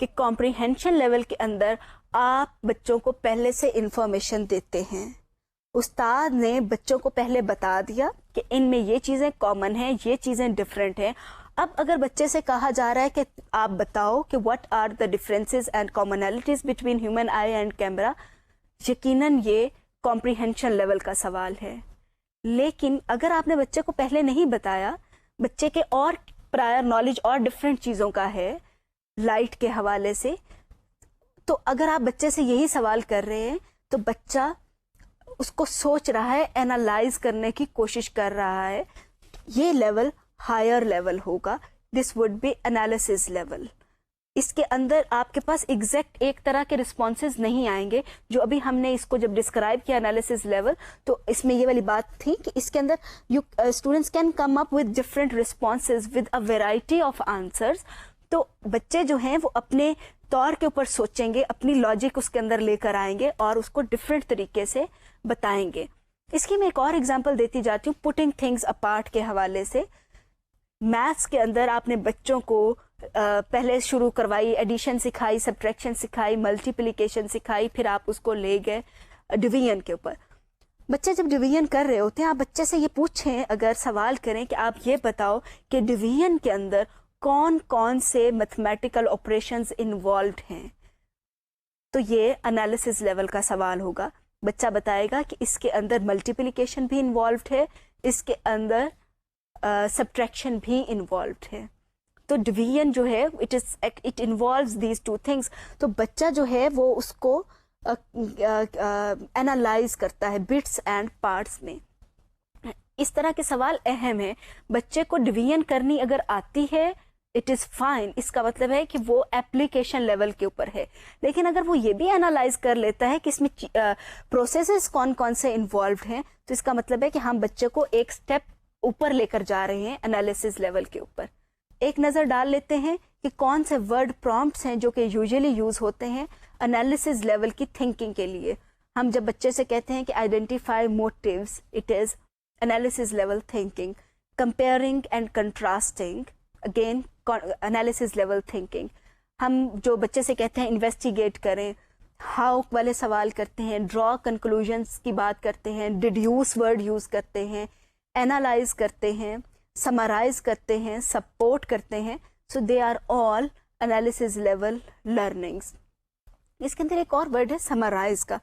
کہ comprehension level کے اندر آپ بچوں کو پہلے سے information دیتے ہیں. استاد نے بچوں کو پہلے بتا دیا کہ ان میں یہ چیزیں کامن ہیں, یہ چیزیں ڈفرینٹ ہیں. اب اگر بچے سے کہا جا رہا ہے کہ آپ بتاؤ کہ what are the differences and commonalities between human eye and camera, یقیناً یہ کمپریہنشن لیول کا سوال ہے. لیکن اگر آپ نے بچے کو پہلے نہیں بتایا, بچے کے اور پرائر نالج اور ڈفرینٹ چیزوں کا ہے لائٹ کے حوالے سے, تو اگر آپ بچے سے یہی سوال کر رہے ہیں تو بچہ اس کو سوچ رہا ہے, اینالائز کرنے کی کوشش کر رہا ہے. یہ لیول ہائر لیول ہوگا. This would be analysis level. اس کے اندر آپ کے پاس ایگزیکٹ ایک طرح کے رسپانسز نہیں آئیں گے. جو ابھی ہم نے اس کو جب ڈسکرائب کیا انالیسس لیول, تو اس میں یہ والی بات تھی کہ اس کے اندر students can come up with different responses with a variety of answers. تو بچے جو ہیں وہ اپنے طور کے اوپر سوچیں گے, اپنی لاجک اس کے اندر لے کر آئیں گے اور اس کو ڈفرینٹ طریقے سے بتائیں گے. اس کی میں ایک اور ایگزامپل دیتی جاتی ہوں پٹنگ تھنگس اپارٹ کے حوالے سے. میتھس کے اندر آپ نے بچوں کو پہلے شروع کروائی, ایڈیشن سکھائی, سبٹریکشن سکھائی, ملٹیپلیکیشن سکھائی, پھر آپ اس کو لے گئے ڈویژن کے اوپر. بچے جب ڈویژن کر رہے ہوتے ہیں, آپ بچے سے یہ پوچھیں, اگر سوال کریں کہ آپ یہ بتاؤ کہ ڈویژن کے اندر کون کون سے میتھمیٹیکل آپریشنز انوالوڈ ہیں, تو یہ انالیسس لیول کا سوال ہوگا. بچہ بتائے گا کہ اس کے اندر ملٹیپلیکیشن بھی انوالوڈ ہے, اس کے اندر سبٹریکشن بھی انوالوڈ ہے. تو ڈویژن جو ہے it involves these two things. تو بچہ جو ہے وہ اس کو اینالائز کرتا ہے بٹس اینڈ پارٹس میں. اس طرح کے سوال اہم ہیں. بچے کو ڈویژن کرنی اگر آتی ہے اٹ از فائن, اس کا مطلب ہے کہ وہ اپلیکیشن لیول کے اوپر ہے. لیکن اگر وہ یہ بھی انالائز کر لیتا ہے کہ اس میں پروسیسز کون کون سے انوالوڈ ہیں, تو اس کا مطلب ہے کہ ہم بچے کو ایک سٹیپ اوپر لے کر جا رہے ہیں انالیسس لیول کے اوپر. ایک نظر ڈال لیتے ہیں کہ کون سے ورڈ پرومپٹس ہیں جو کہ یوزلی یوز ہوتے ہیں انالیسس لیول کی تھنکنگ کے لیے. ہم جب بچے سے کہتے ہیں کہ identify motives, it is analysis level thinking. Comparing and contrasting, again analysis level thinking. ہم جو بچے سے کہتے ہیں انویسٹیگیٹ کریں, ہاؤ والے سوال کرتے ہیں, ڈرا کنکلوژنس کی بات کرتے ہیں, ڈیڈیوس ورڈ یوز کرتے ہیں, اینالائز کرتے ہیں, سمرائز کرتے ہیں, سپورٹ کرتے ہیں. So they are all analysis level learnings. اس کے اندر ایک اور ورڈ ہے سمرائز کا.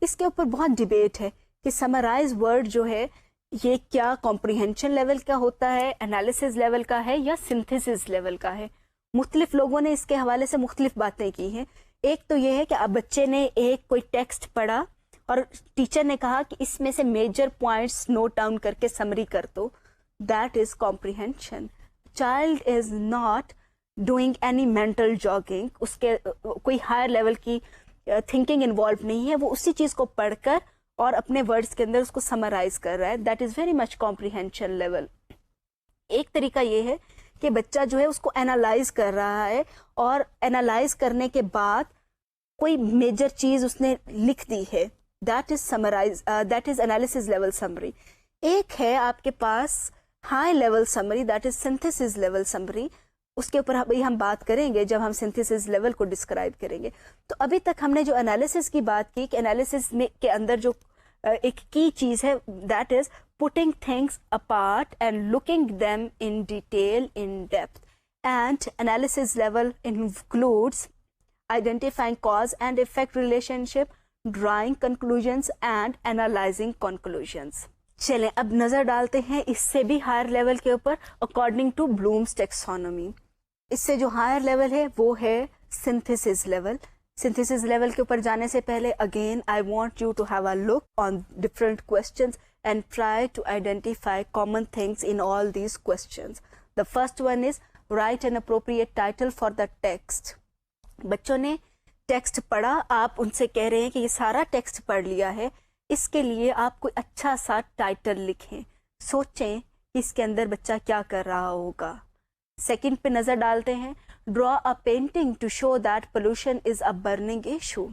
اس کے اوپر بہت ڈبیٹ ہے کہ سمرائز ورڈ جو ہے یہ کیا کمپریہنشن لیول کا ہوتا ہے, انالیسس لیول کا ہے, یا سنتھیسس لیول کا ہے. مختلف لوگوں نے اس کے حوالے سے مختلف باتیں کی ہیں. ایک تو یہ ہے کہ اب بچے نے ایک کوئی ٹیکسٹ پڑھا اور ٹیچر نے کہا کہ اس میں سے میجر پوائنٹس نوٹ ڈاؤن کر کے سمری کر دو, that is comprehension. Child is not doing any mental jogging, اس کے کوئی ہائر لیول کی تھنکنگ انوالو نہیں ہے, وہ اسی چیز کو پڑھ کر اور اپنے ورڈز کے اندر اس کو سمرائز کر رہا ہے. That is very much comprehension level. ایک طریقہ یہ ہے کہ بچہ جو ہے اس کو اینالائز کر رہا ہے اور اینالائز کرنے کے بعد کوئی میجر چیز اس نے لکھ دی ہے, that is analysis level summary. ایک ہے آپ کے پاس high level summary, that is synthesis level summary. اس کے اوپر ابھی ہم بات کریں گے جب ہم سنتھیسس لیول کو ڈسکرائب کریں گے. تو ابھی تک ہم نے جو انالیسس کی بات کی کہ انالیسس میں کے اندر جو ایک کی چیز ہے that is putting things apart and looking them in detail, in depth. And analysis level includes identifying cause and effect relationship, drawing conclusions and analyzing conclusions. چلیں اب نظر ڈالتے ہیں اس سے بھی ہائر لیول کے اوپر according to Bloom's taxonomy. اس سے جو ہائر لیول ہے وہ ہے synthesis level. synthesis لیول کے اوپر جانے سے پہلے again I want you to have a look on different questions and try to identify common things in all these questions. The first one is write an appropriate title for the text. بچوں نے text پڑھا, آپ ان سے کہہ رہے ہیں کہ یہ سارا ٹیکسٹ پڑھ لیا ہے, اس کے لیے آپ کوئی اچھا سا ٹائٹل لکھیں. سوچیں اس کے اندر بچہ کیا کر رہا ہوگا. سیکنڈ پہ نظر ڈالتے ہیں draw a painting to show that pollution is a burning issue.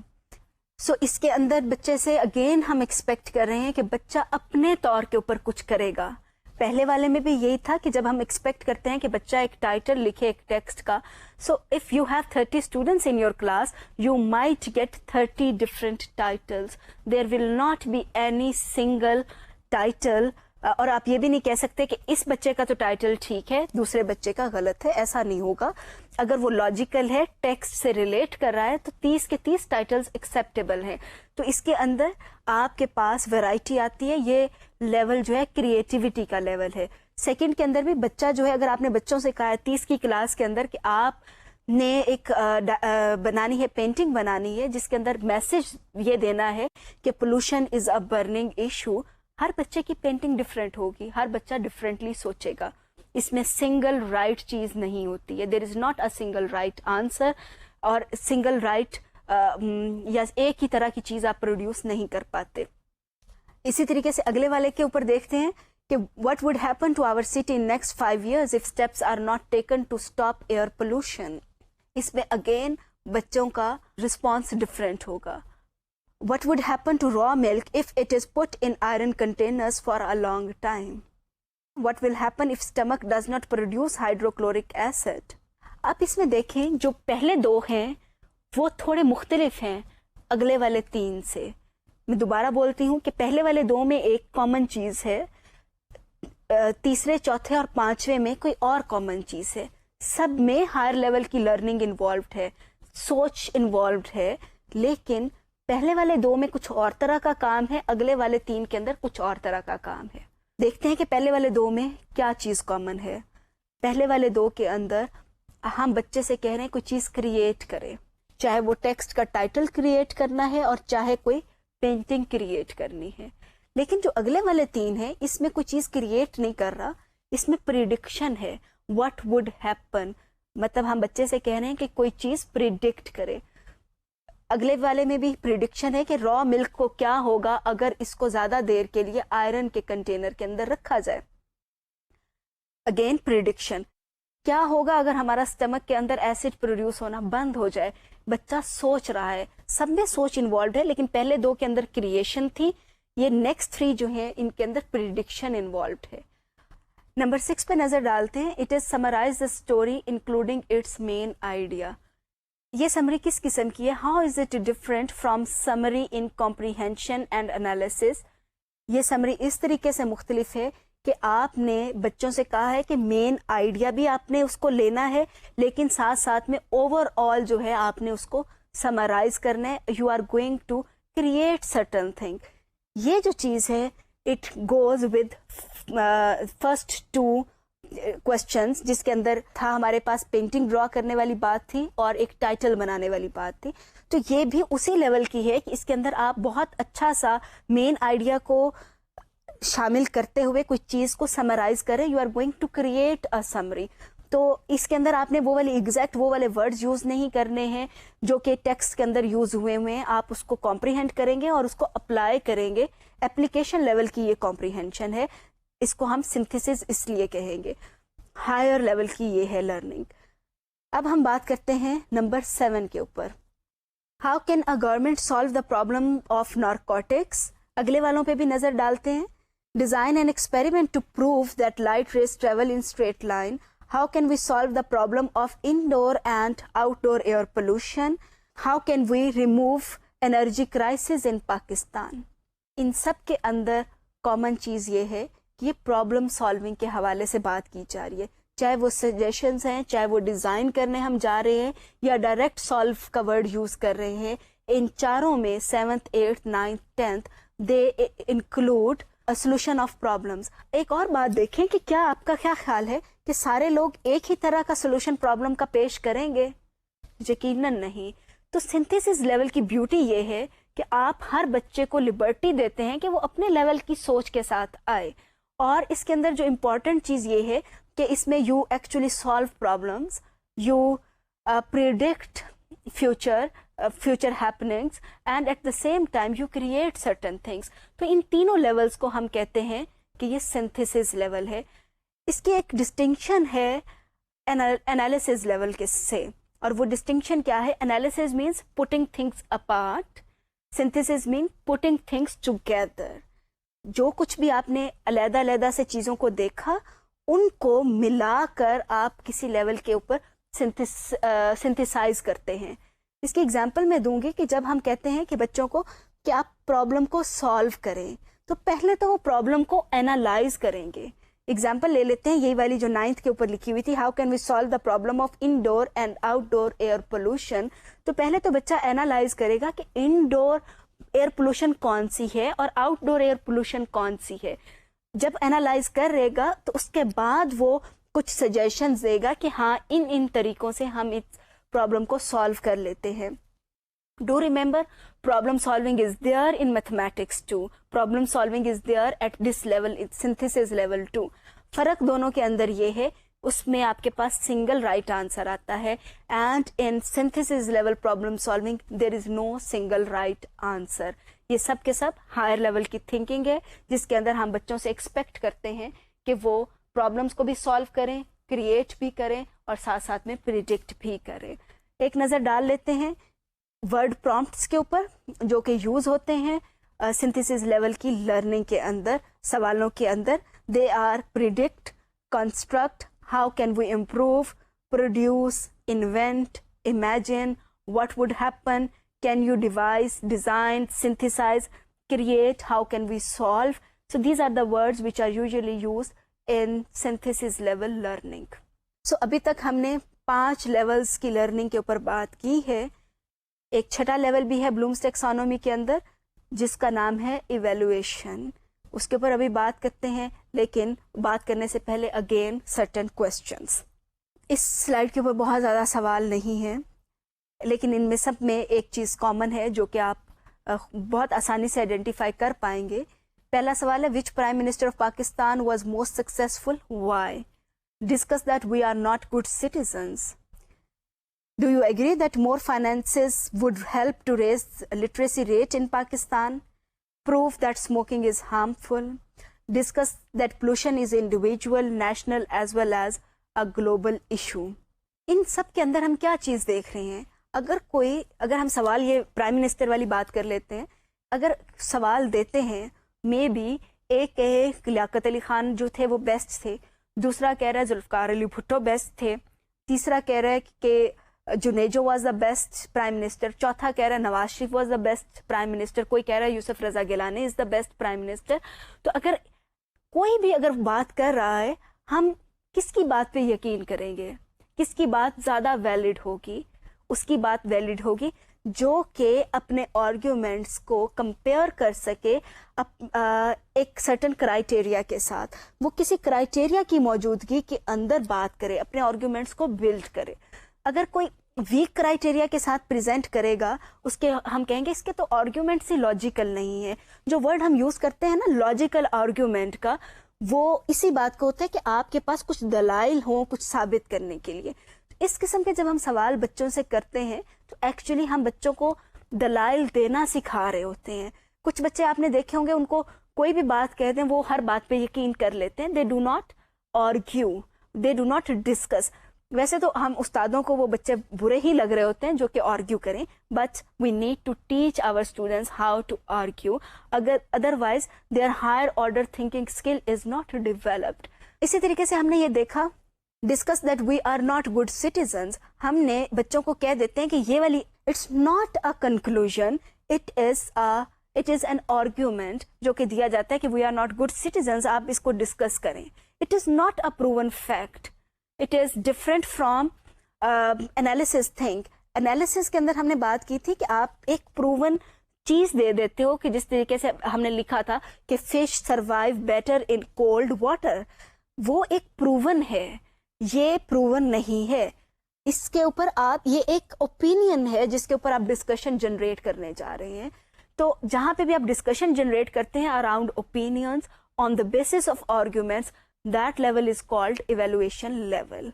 سو اس کے اندر بچے سے اگین ہم ایکسپیکٹ کر رہے ہیں کہ بچہ اپنے طور کے اوپر کچھ کرے گا. پہلے والے میں بھی یہی تھا کہ جب ہم ایکسپیکٹ کرتے ہیں کہ بچہ ایک ٹائٹل لکھے ایک ٹیکسٹ کا, so if you have 30 students in your class you might get 30 different titles, there will not be any single title. اور آپ یہ بھی نہیں کہہ سکتے کہ اس بچے کا تو ٹائٹل ٹھیک ہے دوسرے بچے کا غلط ہے, ایسا نہیں ہوگا. اگر وہ لاجیکل ہے, ٹیکسٹ سے ریلیٹ کر رہا ہے, تو 30 کے 30 ٹائٹلز ایکسیپٹیبل ہیں. تو اس کے اندر آپ کے پاس ویرائٹی آتی ہے. یہ لیول جو ہے کریٹیوٹی کا لیول ہے. سیکنڈ کے اندر بھی بچہ جو ہے, اگر آپ نے بچوں سے کہا ہے 30 کی کلاس کے اندر کہ آپ نے ایک بنانی ہے, پینٹنگ بنانی ہے جس کے اندر میسج یہ دینا ہے کہ pollution is a burning issue, ہر بچے کی پینٹنگ ڈفرینٹ ہوگی, ہر بچہ ڈفرینٹلی سوچے گا. اس میں سنگل رائٹ چیز نہیں ہوتی ہے. There is not a single right answer, اور سنگل رائٹ یا ایک ہی طرح کی چیز آپ پروڈیوس نہیں کر پاتے. اسی طریقے سے اگلے والے کے اوپر دیکھتے ہیں کہ what would happen to our city in next 5 years if steps are not taken to stop air pollution. اس میں اگین بچوں کا رسپانس ڈفرینٹ ہوگا. What would happen to raw milk if it is put in iron containers for a long time? What will happen if stomach does not produce hydrochloric acid? آپ اس میں دیکھیں جو پہلے دو ہیں وہ تھوڑے مختلف ہیں اگلے والے 3 سے. میں دوبارہ بولتی ہوں کہ پہلے والے 2 میں ایک کامن چیز ہے, تیسرے, چوتھے اور 5ویں میں کوئی اور کامن چیز ہے. سب میں ہائر لیول کی لرننگ انوالوڈ ہے, سوچ انوالوڈ ہے, لیکن پہلے والے 2 میں کچھ اور طرح کا کام ہے, اگلے والے 3 کے اندر کچھ اور طرح کا کام ہے. دیکھتے ہیں کہ پہلے والے 2 میں کیا چیز کامن ہے. پہلے والے 2 کے اندر ہم بچے سے کہہ رہے ہیں کوئی چیز کریٹ کرے, چاہے وہ ٹیکسٹ کا ٹائٹل کریٹ کرنا ہے اور چاہے کوئی پینٹنگ کریٹ کرنی ہے. لیکن جو اگلے والے 3 ہیں اس میں کوئی چیز کریٹ نہیں کر رہا, اس میں پریڈکشن ہے. واٹ وڈ ہیپن, مطلب ہم بچے سے کہہ رہے ہیں کہ کوئی چیز پریڈکٹ کرے. اگلے والے میں بھی پریڈکشن ہے کہ را ملک کو کیا ہوگا اگر اس کو زیادہ دیر کے لیے آئرن کے کنٹینر کے اندر رکھا جائے. اگین پریڈکشن, کیا ہوگا اگر ہمارا اسٹمک کے اندر ایسڈ پروڈیوس ہونا بند ہو جائے. بچہ سوچ رہا ہے, سب میں سوچ انوالوڈ ہے, لیکن پہلے 2 کے اندر کریشن تھی, یہ نیکسٹ 3 جو ہیں ان کے اندر پریڈکشن انوالوڈ ہے. نمبر 6 پہ نظر ڈالتے ہیں. It is summarize the story including its main idea. یہ سمری کس قسم کی ہے؟ How is it different from summary in comprehension and analysis. یہ سمری اس طریقے سے مختلف ہے کہ آپ نے بچوں سے کہا ہے کہ مین آئیڈیا بھی آپ نے اس کو لینا ہے, لیکن ساتھ ساتھ میں اوور آل جو ہے آپ نے اس کو سمرائز کرنا ہے. You are going to create certain thing. یہ جو چیز ہے it goes with first 2 questions, جس کے اندر تھا ہمارے پاس پینٹنگ ڈرا کرنے والی بات تھی اور ایک ٹائٹل بنانے والی بات تھی. تو یہ بھی اسی لیول کی ہے کہ اس کے اندر آپ بہت اچھا سا مین آئیڈیا کو شامل کرتے ہوئے کچھ چیز کو سمرائز کریں. You are going to create a summary. تو اس کے اندر آپ نے وہ والے ایگزیکٹ وہ والے ورڈز یوز نہیں کرنے ہیں جو کہ ٹیکسٹ کے اندر یوز ہوئے ہیں. آپ اس کو کمپریہینڈ کریں گے اور اس کو اپلائی کریں گے. اپلیکیشن لیول کی یہ کمپریہینشن ہے, اس کو ہم سنتھیسس اس لیے کہیں گے. ہائر لیول کی یہ ہے لرننگ. اب ہم بات کرتے ہیں نمبر 7 کے اوپر. How can a government solve the problem of narcotics. اگلے والوں پہ بھی نظر ڈالتے ہیں. Design an experiment to prove that light rays travel in straight line. How can we solve the problem of indoor and outdoor air pollution? How can we remove energy crisis in Pakistan? ان سب کے اندر common چیز یہ ہے کہ یہ problem solving کے حوالے سے بات کی جا رہی ہے, چاہے وہ سجیشنز ہیں, چاہے وہ ڈیزائن کرنے ہم جا رہے ہیں یا ڈائریکٹ سالو کا ورڈ یوز کر رہے ہیں. ان چاروں میں 7th 8th 9th 10th they include solution of problems. ایک اور بات دیکھیں کہ کیا آپ کا کیا خیال ہے کہ سارے لوگ ایک ہی طرح کا سولوشن پرابلم کا پیش کریں گے؟ یقیناً نہیں. تو سنتھیسس لیول کی بیوٹی یہ ہے کہ آپ ہر بچے کو لبرٹی دیتے ہیں کہ وہ اپنے لیول کی سوچ کے ساتھ آئے, اور اس کے اندر جو امپورٹنٹ چیز یہ ہے کہ اس میں you actually solve problems, you predict future happenings and at the same time you create certain things. تو ان تینوں لیولز کو ہم کہتے ہیں کہ یہ سنتھیسس لیول ہے. اس کی ایک ڈسٹنکشن ہے انالیسس لیول کے سے, اور وہ ڈسٹنکشن کیا ہے؟ Analysis means putting things apart, synthesis means putting things together. جو کچھ بھی آپ نے علیحدہ علیحدہ سے چیزوں کو دیکھا ان کو ملا کر آپ کسی لیول کے اوپر سنتھیسائز کرتے ہیں. اس کی اگزامپل میں دوں گی کہ جب ہم کہتے ہیں کہ بچوں کو کہ آپ پرابلم کو سالو کریں تو پہلے تو وہ پرابلم کو اینالائز کریں گے. اگزامپل لے لیتے ہیں یہی والی جو 9th کے اوپر لکھی ہوئی تھی, how can we solve the problem of indoor and outdoor air pollution. تو پہلے تو بچہ اینالائز کرے گا کہ انڈور ایئر پولوشن کون سی ہے اور آؤٹ ڈور ایئر پولوشن کون سی ہے. جب اینالائز کر رہے گا تو اس کے بعد وہ کچھ سجیشنز دے گا کہ ہاں ان طریقوں سے ہم اس پرابلم کو سالو کر لیتے ہیں. Do remember, problem solving is there in mathematics too. Problem solving is there at this level, synthesis level too. فرق دونوں کے اندر یہ ہے, اس میں آپ کے پاس single right answer آتا ہے, and in synthesis level problem solving there is no single right answer. یہ سب کے سب higher level کی thinking ہے جس کے اندر ہم بچوں سے ایکسپیکٹ کرتے ہیں کہ وہ problems کو بھی solve کریں, create بھی کریں اور ساتھ ساتھ میں predict بھی کریں. ایک نظر ڈال لیتے ہیں ورڈ پرومپٹس کے اوپر جو کہ یوز ہوتے ہیں سنتھیسس لیول کی لرننگ کے اندر, سوالوں کے اندر. They are predict, construct, how can we improve, produce, invent, imagine, what would happen, can you devise, design, synthesize, create, how can we solve. So these are the words which are usually used in synthesis level learning. سو ابھی تک ہم نے 5 levels کی learning کے اوپر بات کی ہے. ایک چھٹا لیول بھی ہے بلومز ٹیکسانومی کے اندر جس کا نام ہے ایویلویشن. اس کے اوپر ابھی بات کرتے ہیں, لیکن بات کرنے سے پہلے اگین سرٹن کویسچنس. اس سلائڈ کے اوپر بہت زیادہ سوال نہیں ہیں, لیکن ان میں سب میں ایک چیز کامن ہے جو کہ آپ بہت آسانی سے آئیڈینٹیفائی کر پائیں گے. پہلا سوال ہے which prime minister of Pakistan was most successful, why. Discuss that we are not good citizens. Do you agree that more finances would help to raise literacy rate in Pakistan? Prove that smoking is harmful. Discuss that pollution is individual, national as well as a global issue. ان سب کے اندر ہم کیا چیز دیکھ رہے ہیں؟ اگر ہم سوال یہ پرائم منسٹر والی بات کر لیتے ہیں, اگر سوال دیتے ہیں مے بی ایک کہے لیاقت علی خان جو تھے وہ بیسٹ تھے, دوسرا کہہ رہا ہے ذوالفقار علی بھٹو بیسٹ تھے, تیسرا کہہ رہا ہے کہ Junejo was the best prime minister, چوتھا کہہ رہا ہے Nawaz Sharif was the best prime minister, کوئی کہہ رہا ہے Yousaf Raza Gilani is the best prime minister. تو اگر کوئی بھی اگر بات کر رہا ہے, ہم کس کی بات پہ یقین کریں گے, کس کی بات زیادہ ویلڈ ہوگی؟ اس کی بات ویلڈ ہوگی جو کہ اپنے آرگیومنٹس کو کمپیئر کر سکے ایک سرٹن کرائٹیریا کے ساتھ, وہ کسی کرائٹیریا کی موجودگی کے اندر بات کرے, اپنے آرگیومنٹس کو بلڈ کرے. اگر کوئی ویک کرائٹیریا کے ساتھ پریزنٹ کرے گا, اس کے ہم کہیں گے اس کے تو آرگیومنٹس ہی لاجیکل نہیں ہے. جو ورڈ ہم یوز کرتے ہیں نا لاجیکل آرگیومنٹ کا, وہ اسی بات کو ہوتا ہے کہ آپ کے پاس کچھ دلائل ہوں کچھ ثابت کرنے کے لیے. اس قسم کے جب ہم سوال بچوں سے کرتے ہیں تو ایکچولی ہم بچوں کو دلائل دینا سکھا رہے ہوتے ہیں. کچھ بچے آپ نے دیکھے ہوں گے ان کو کوئی بھی بات کہہ دیں وہ ہر بات پہ یقین کر لیتے ہیں. They do not argue, they do not discuss. ویسے تو ہم استادوں کو وہ بچے برے ہی لگ رہے ہوتے ہیں جو کہ آرگیو کریں, but we need to teach our students how to argue. اگر otherwise their higher order thinking skill is not developed. اسی طریقے سے ہم نے یہ دیکھا discuss that we are not good citizens. ہم نے بچوں کو کہہ دیتے ہیں کہ یہ والی it's not a conclusion, it is an argument جو کہ دیا جاتا ہے کہ we are not good citizens, آپ اس کو ڈسکس کریں. It is not a proven fact, it is different from analysis think. Analysis کے اندر ہم نے بات کی تھی کہ آپ ایک پروون چیز دے دیتے ہو, کہ جس طریقے سے ہم نے لکھا تھا کہ fish survive better in cold water. وہ ایک پروون ہے, یہ پروون نہیں ہے. اس کے اوپر آپ یہ ایک اوپینین ہے جس کے اوپر آپ ڈسکشن جنریٹ کرنے جا رہے ہیں. تو جہاں پہ بھی آپ ڈسکشن جنریٹ کرتے ہیں around opinions on the basis of arguments, that level is called evaluation level.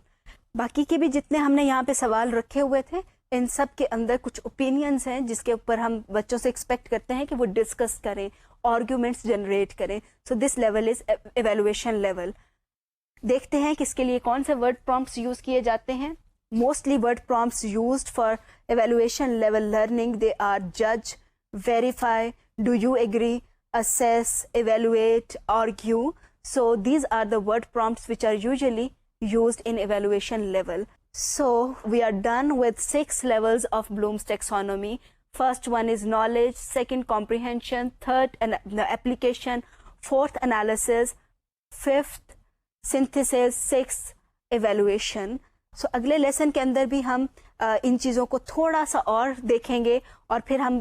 باقی کے بھی جتنے ہم نے یہاں پہ سوال رکھے ہوئے تھے ان سب کے اندر کچھ اوپینینس ہیں جس کے اوپر ہم بچوں سے ایکسپیکٹ کرتے ہیں کہ وہ ڈسکس کریں, آرگیومنٹس جنریٹ کریں. So this level is evaluation level. دیکھتے ہیں کہ اس کے لیے کون سے ورڈ پرومپٹس یوز کیے جاتے ہیں. Mostly word prompts used for evaluation level learning they are جج, verify, do you agree, assess, evaluate, argue. So these are the word prompts which are usually used in evaluation level. So we are done with 6 levels of Bloom's taxonomy. First one is knowledge, second comprehension, third the application, fourth analysis, fifth synthesis, sixth evaluation. So اگلے lesson کے اندر بھی ہم ان چیزوں کو تھوڑا سا اور دیکھیں گے اور پھر ہم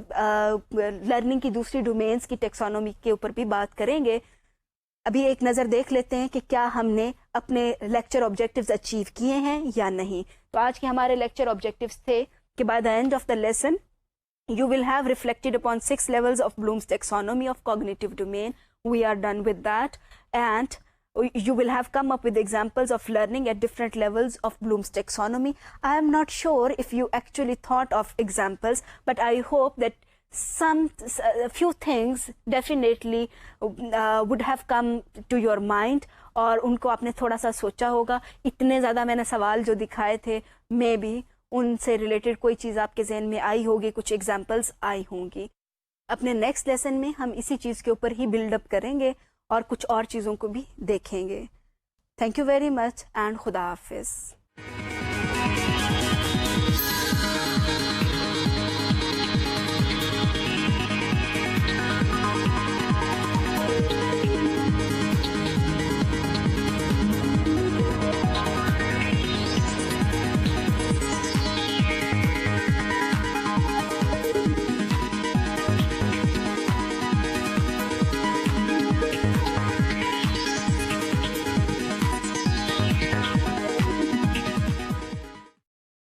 لرننگ کی دوسری ڈومینز کی ٹیکسانومی کے اوپر بھی بات کریں گے. ابھی ایک نظر دیکھ لیتے ہیں کہ کیا ہم نے اپنے لیکچر آبجیکٹیوز اچیو کیے ہیں یا نہیں. تو آج کے ہمارے لیکچر آبجیکٹیوز تھے کہ by the end of the lesson you will have reflected upon 6 levels of Bloom's taxonomy of cognitive domain. We are done with that, and you will have come up with examples of learning at different levels of Bloom's taxonomy. I am not sure if you actually thought of examples, but I hope that a few things definitely would have come to your mind, اور ان کو آپ نے تھوڑا سا سوچا ہوگا. اتنے زیادہ میں نے سوال جو دکھائے تھے مے بی ان سے ریلیٹڈ کوئی چیز آپ کے ذہن میں آئی ہوگی, کچھ ایگزامپلس آئی ہوں گی. اپنے نیکسٹ لیسن میں ہم اسی چیز کے اوپر ہی بلڈ اپ کریں گے اور کچھ اور چیزوں کو بھی دیکھیں گے. Thank you very much and خدا حافظ.